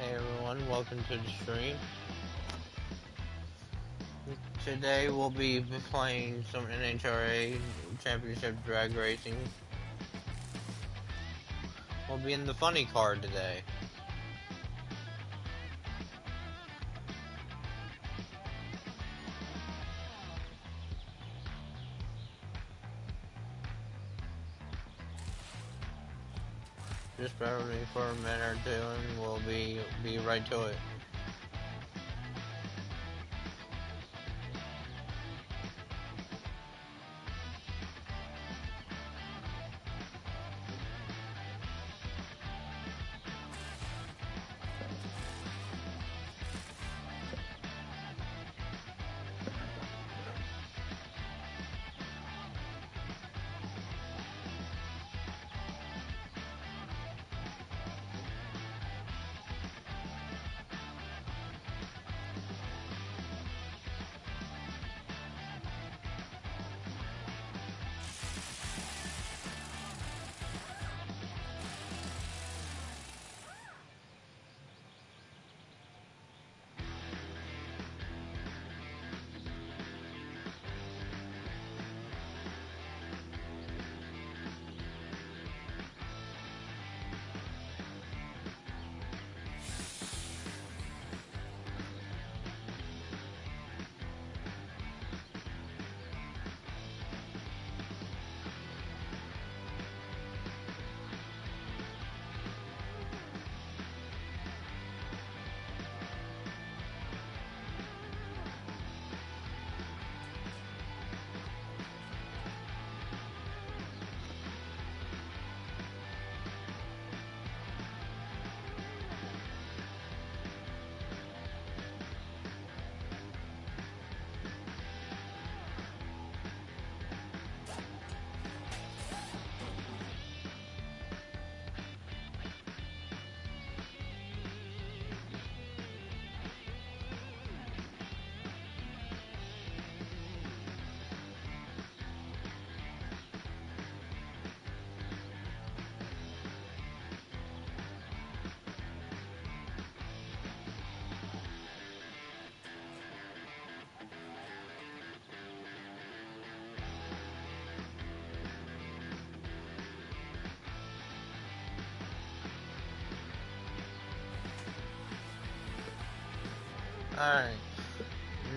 Hey everyone, welcome to the stream. Today we'll be playing some NHRA Championship Drag Racing. We'll be in the funny car today. Just bear with me for a minute or two and we'll be right to it. Alright,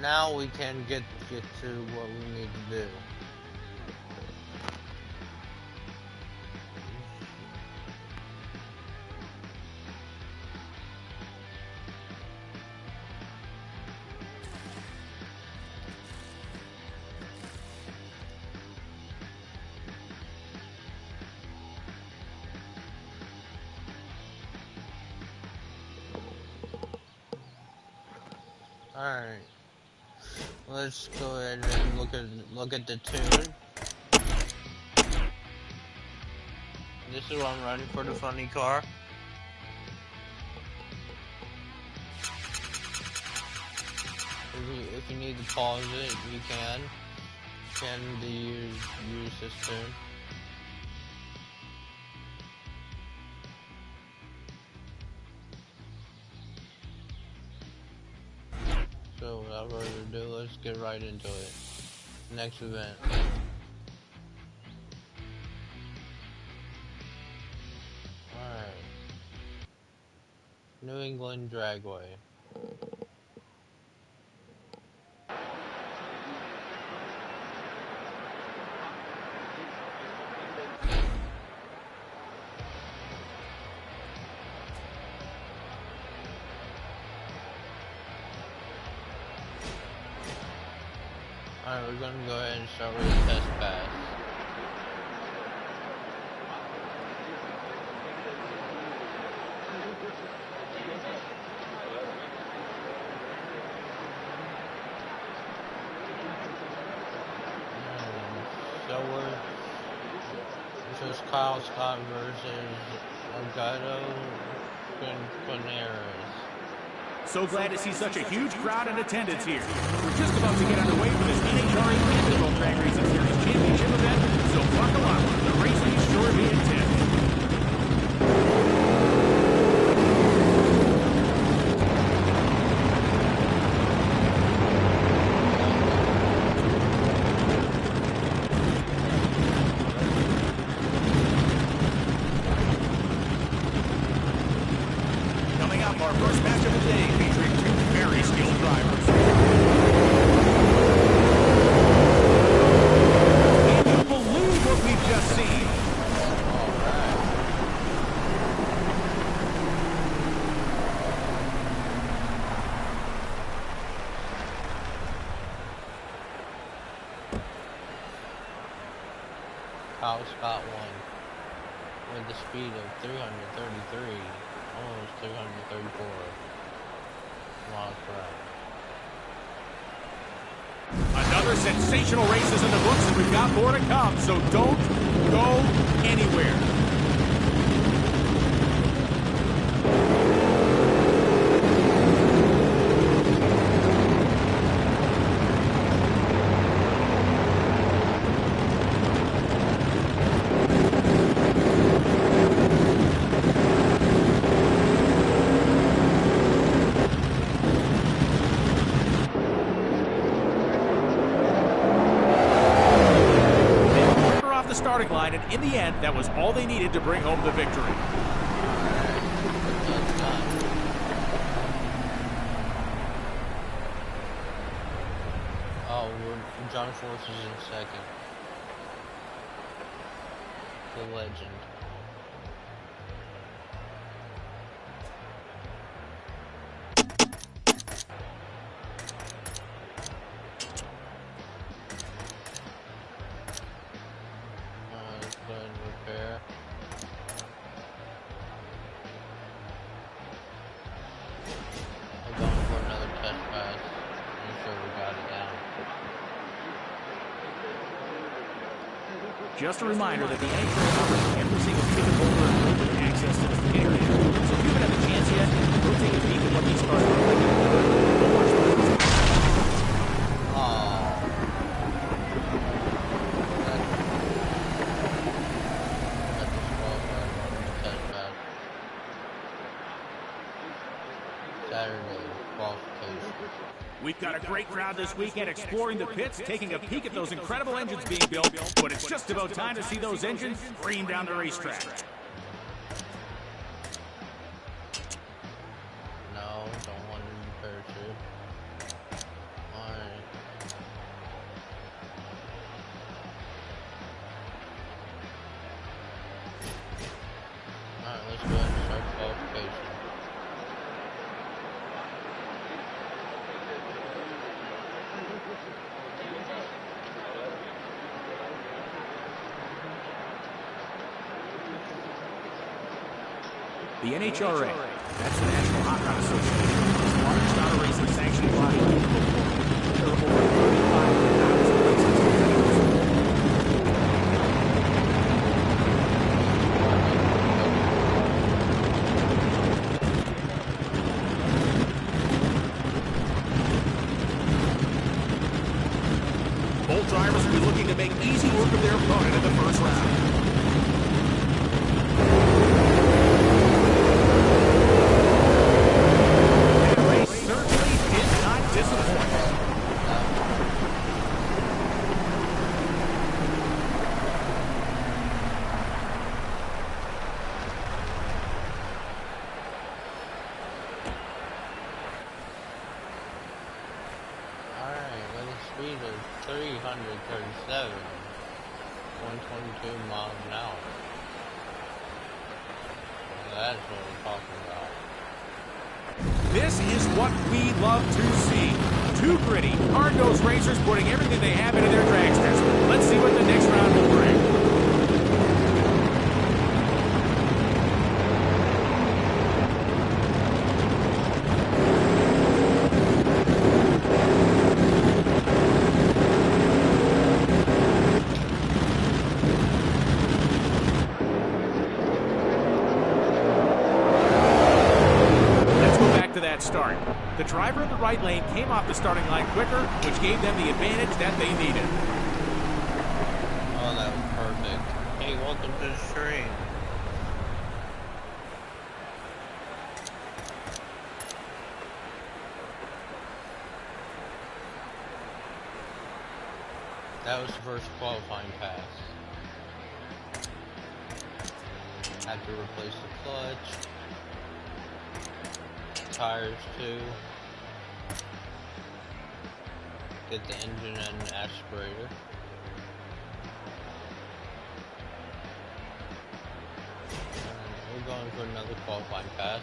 now we can get to what we need to do. Alright, let's go ahead and look at the tune. This is what I'm running for the funny car. If you need to pause it, you can. Use this tune. So without further ado, let's get right into it. Next event. Alright. New England Dragway. Alright, we're gonna go ahead and start with the test pass. So this is Kyle Scott versus Agado Quinteros. So glad to see such a huge crowd in attendance here. We're just about to get underway for this NHRA Vanderbilt Drag Racing Series Championship event, so buckle up. The racing is sure to be intense. Kyle Scott won with a speed of 333, almost 334 miles per hour. Another sensational race is in the books, and we've got more to come, so don't go anywhere. Starting line, and in the end, that was all they needed to bring home the victory. Oh, John Force is in second. The legend. Repair. I'm going for another test pass. I'm sure we got it down. Just a reminder that the NHRA offers every single ticket holder open access to the ticket area. So if you haven't had a chance yet, go take a peek at what these cars look like. Go watch those. We've got a great crowd this weekend exploring the pits, taking a peek at those incredible engines being built, but it's just about time to see those engines scream down the racetrack. No, don't want him to parachute. Alright. Alright, let's go ahead and start qualification. The NHRA, that's the National Hot Rod Association, is the largest auto racing sanctioning body in the world. There are over 35,000 races. Both drivers will be looking to make easy work of their opponent in the first round. Speed of 337, 122 miles an hour. That's what we're talking about. This is what we love to see. Two gritty, hard-nosed racers putting everything they have into their dragsters. Let's see what the next round will bring. Start. The driver in the right lane came off the starting line quicker, which gave them the advantage that they needed. Oh, that was perfect. Hey, welcome to the stream. That was the first qualifying pass. Had to replace the clutch. Tires too. Get the engine and aspirator. And we're going for another qualifying pass.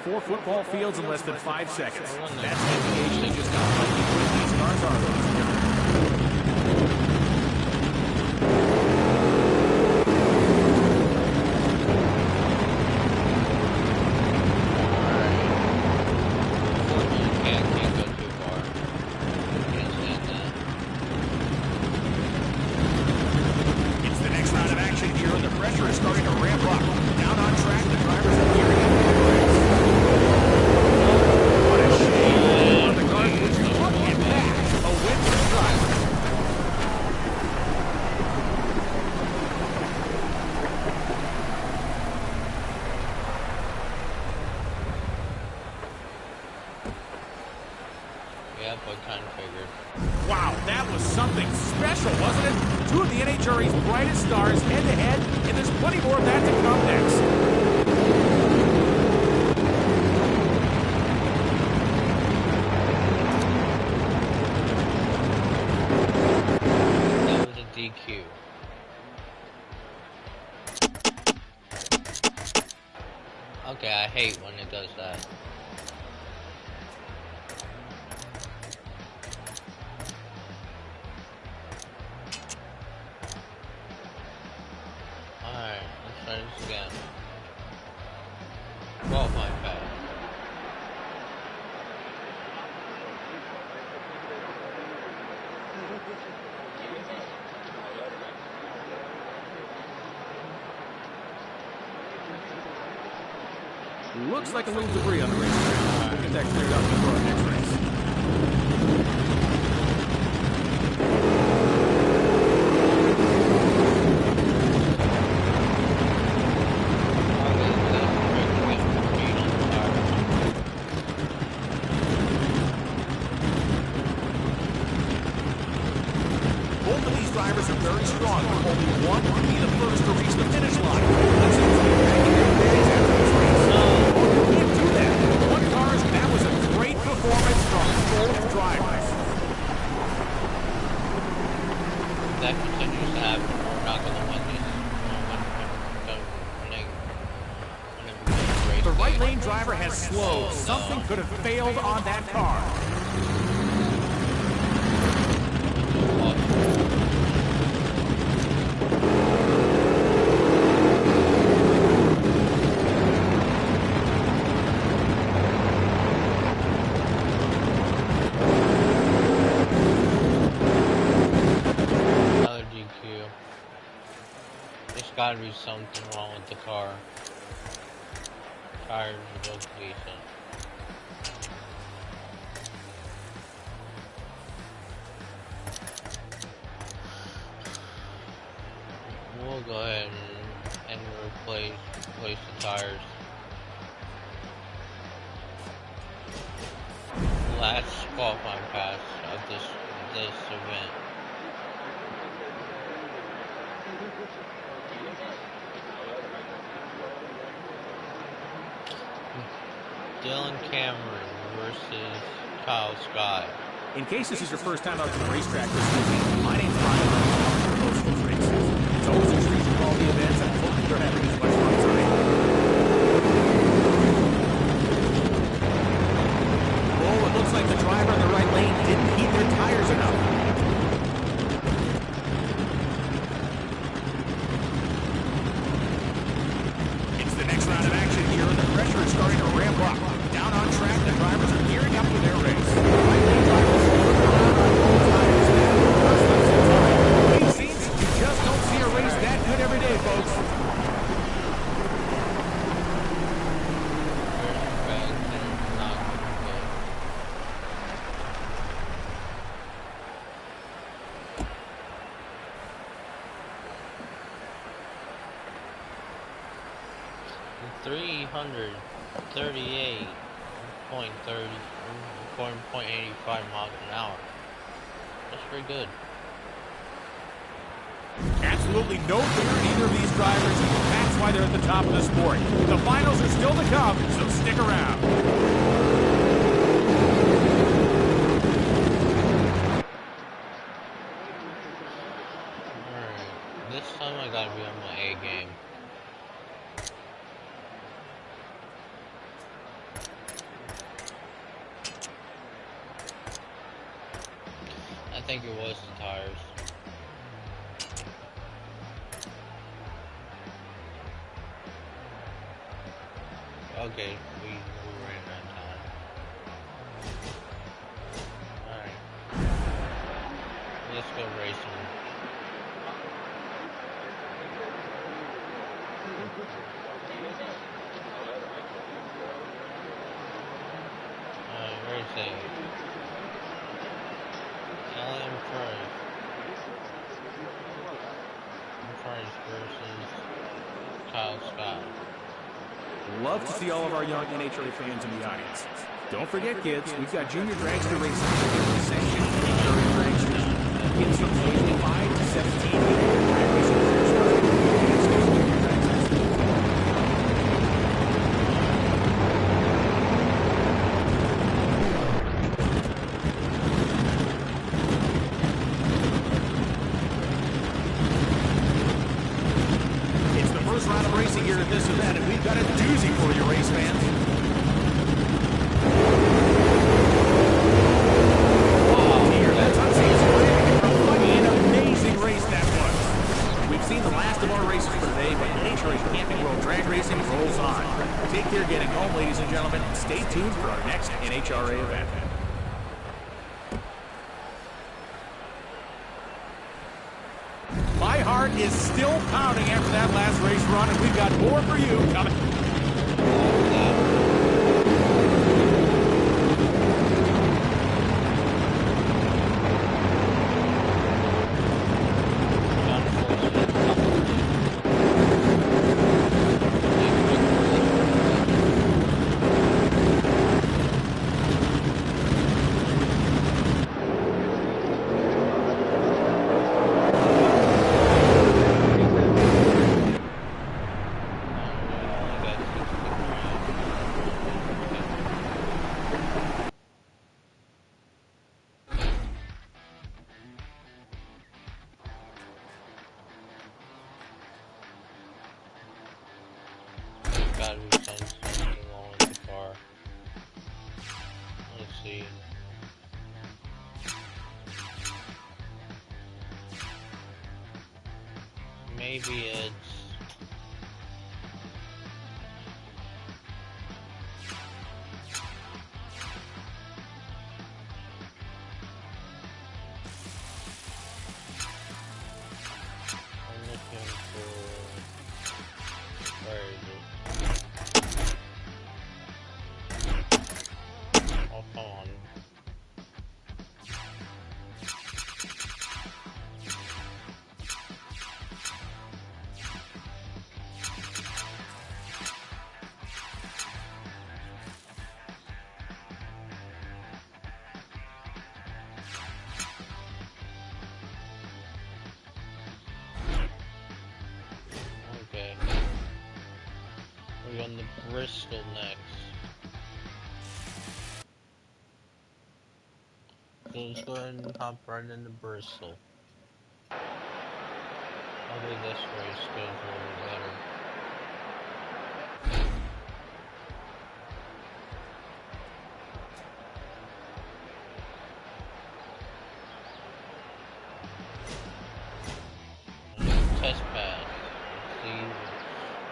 4 football fields in less than 5 seconds. That's an indication of just how lightly quick these cars are, ladies and gentlemen. Wow, that was something special, wasn't it? 2 of the NHRA's brightest stars head-to-head, and there's plenty more of that to come next. That was a DQ. Okay, I hate when it does that. Alright, let's try this again. Qualifying pass. Looks like a little debris on the racetrack. We'll get that cleared up before our next race. Both of these drivers are very strong. Only one will be the first to reach the finish line. Let's see if they're making their days after this race. You can't do that. One cars, that was a great performance from both drivers. If that continues to happen, we're not going to win this. The right lane driver has slowed. Something could have failed on that car. Gotta be something wrong with the car. Tires look decent. We'll go ahead and replace the tires. Last qualifying pass of this event. Dylan Cameron versus Kyle Scott. In case this is your first time out to the racetrack this weekend, my name's Ryan. I'm most of those races. It's always a treat to call the events, and I hope you're having as much fun as I am. Oh, it looks like the driver in the right lane didn't heat their tires enough. It's the next round of action here, and the pressure is starting to ramp up. Down on track, the drivers are gearing up for their race. The right lane drivers look around on both tires. It seems you just don't see a race that good every day, folks. 338.85 miles an hour. That's pretty good. Absolutely no fear in either of these drivers. That's why they're at the top of the sport. The finals are still to come, so stick around. Alright, this time I gotta be on my A game. think it was the tires. Okay, we ran out of time. Alright. Let's go racing. Racing. LM Price versus Kyle Scott. Love to see all of our young NHRA fans in the audience. Don't forget, kids, we've got junior dragster racing sanctioned NHRA dragsters. Kids from age 5 to 17 drag racing careers starting with junior dragsters. It's the first round of racing here at this event, and we've got a doozy for you, race fans. Take care getting home, ladies and gentlemen, and stay tuned for our next NHRA event. My heart is still pounding after that last race run, and we've got more for you coming. God, we've done something wrong with the car. Let's see. Maybe it's... I'm looking for... Where is it? Oh, come on. Okay. We're on the Bristol next. So let's go ahead and hop right into Bristol. Hopefully this race goes a little better. Test pass. Let's see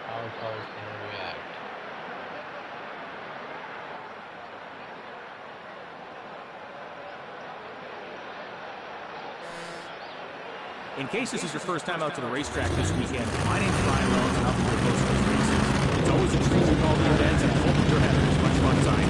how our car's gonna react. In case this is your first time out to the racetrack this weekend, my name's Brian Wells, and I'll be your host for this racing. It's always a treat to call the events, and I hope you're having as much fun as I am.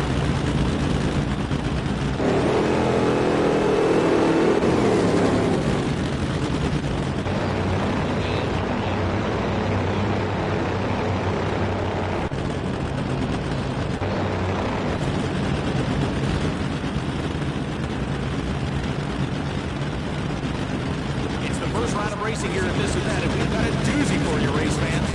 First round of racing here at this event, and we've got a doozy for you, race fans.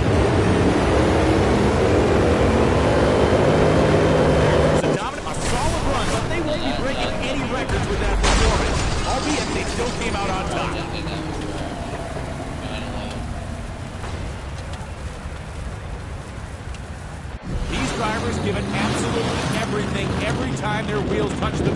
It's a solid run, but they won't be breaking any records with that performance, albeit they still came out on top. These drivers give it absolutely everything every time their wheels touch the...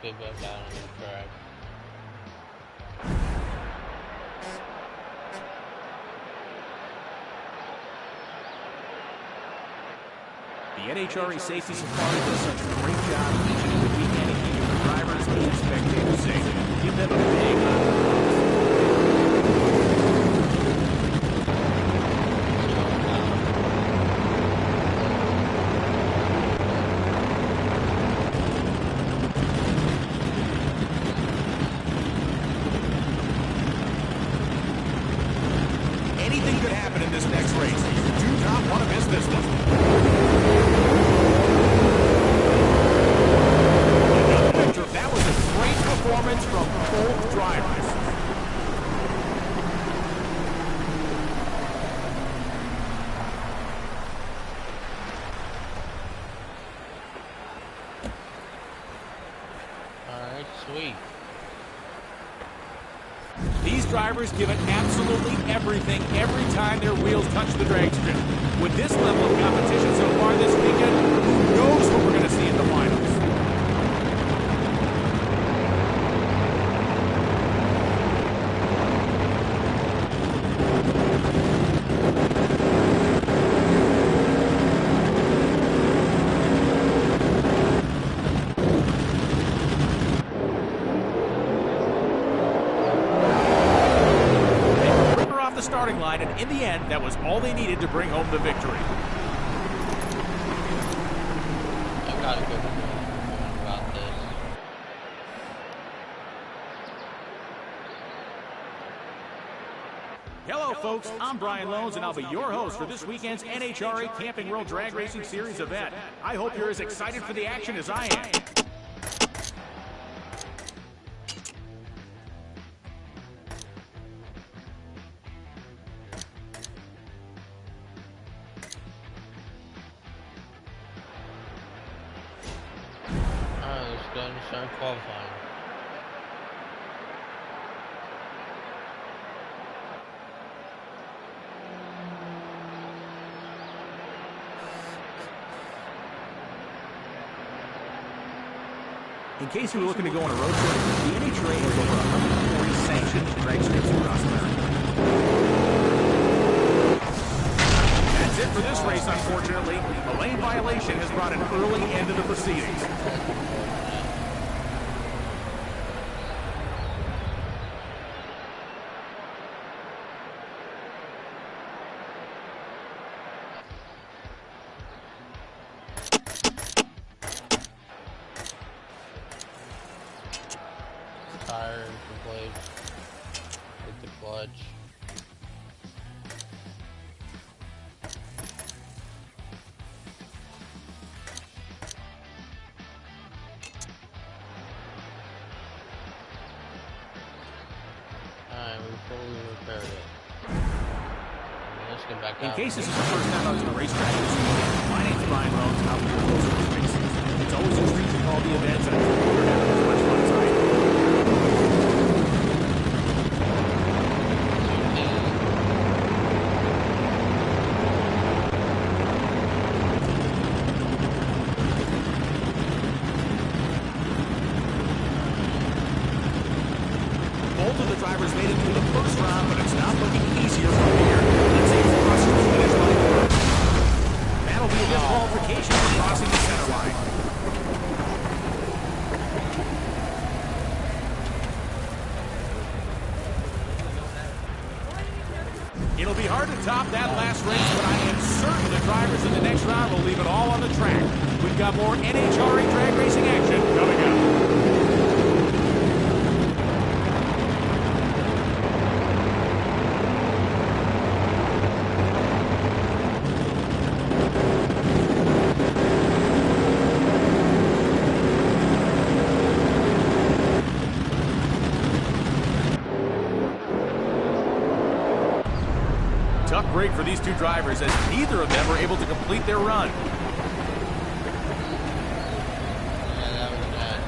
get back out on the track. The NHRA Safety Safari does such a great job each and every weekend of keeping the drivers and spectators safe. Give them a big round of applause. Anything could happen in this next race. You do not want to miss this one. That was a great performance from both drivers. Alright, sweet. These drivers give it absolutely everything every time their wheels touch the drag strip. With this level of competition so far this weekend, who knows what we're going to see in the finals? The starting line, and in the end, that was all they needed to bring home the victory. I got a good feeling about this. Hello, folks. I'm Brian Loans, and I'll be your host for this weekend's NHRA Camping World Drag Racing Series event. I hope you're as excited for the action as I am. Alright, let's go and start qualifying. In case you were looking to go on a road trip, the NHRA has over 140 sanctioned drag strips across America. That's it for this race, unfortunately. A lane violation has brought an early end to the proceedings. Tire complete with the clutch. Alright, we fully repaired it. Let's get back In out. case this is your first time out to the racetrack this weekend, my name's Brian Loans, and I'll be your host for this race. It's always a treat to call the events, and I hope you're having as much fun as I am. Both of the drivers made it through the first round, but it's not looking easier from here. Let's see if the rush to the finish line first. That'll be a disqualification for crossing the center line. It'll be hard to top that last race, but I am certain the drivers in the next round will leave it all on the track. We've got more NHRA drag racing action coming up. Tough break for these two drivers as neither of them were able to complete their run. Yeah, that was bad.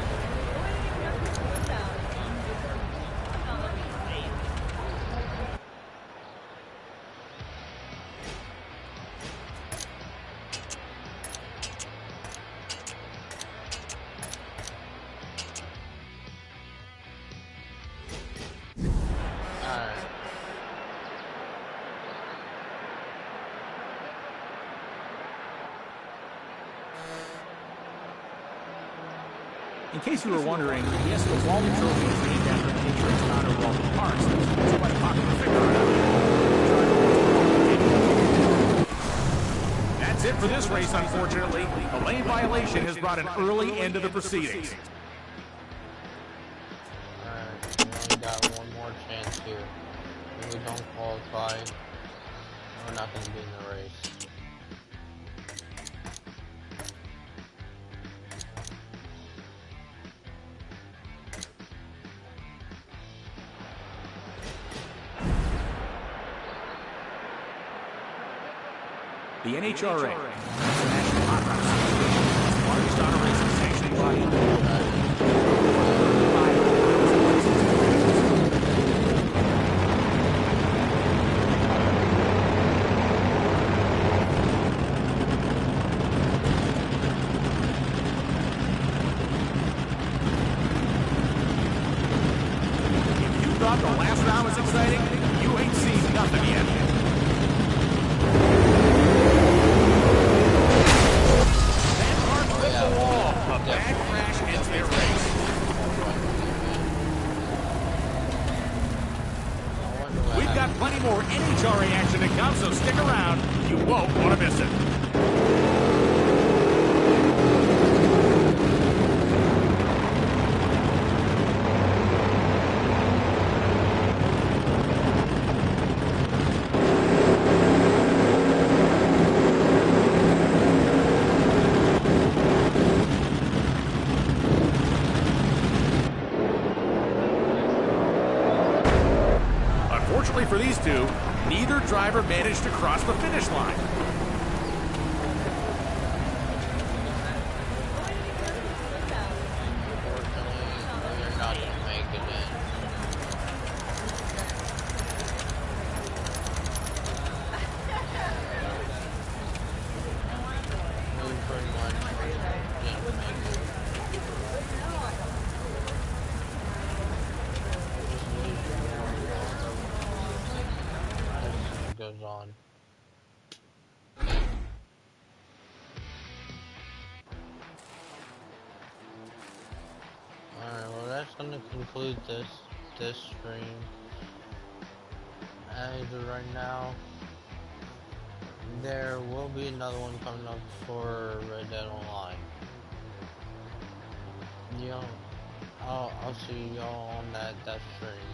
In case you were wondering, yes, the Wally Trophy is named after Patriots founder Walter Parks. It's quite a popular figure around here. That's it for this race, unfortunately. A lane violation has brought an early end to the proceedings. Alright, we only got one more chance here. If we don't qualify, we're not going to be in the race. The NHRA, National Hot Rod Association, largest auto racing sanctioning body. If you thought the last round was exciting, you ain't seen nothing yet. Bad crash ends their race. We've got plenty more NHRA action to come, so stick around. You won't want to miss it. Unfortunately for these two, neither driver managed to cross the finish line. Unfortunately, we're not going to make it in. We pretty much didn't make it. Goes on. Alright, well that's gonna conclude this stream. As of right now, there will be another one coming up for Red Dead Online. I'll see y'all on that stream.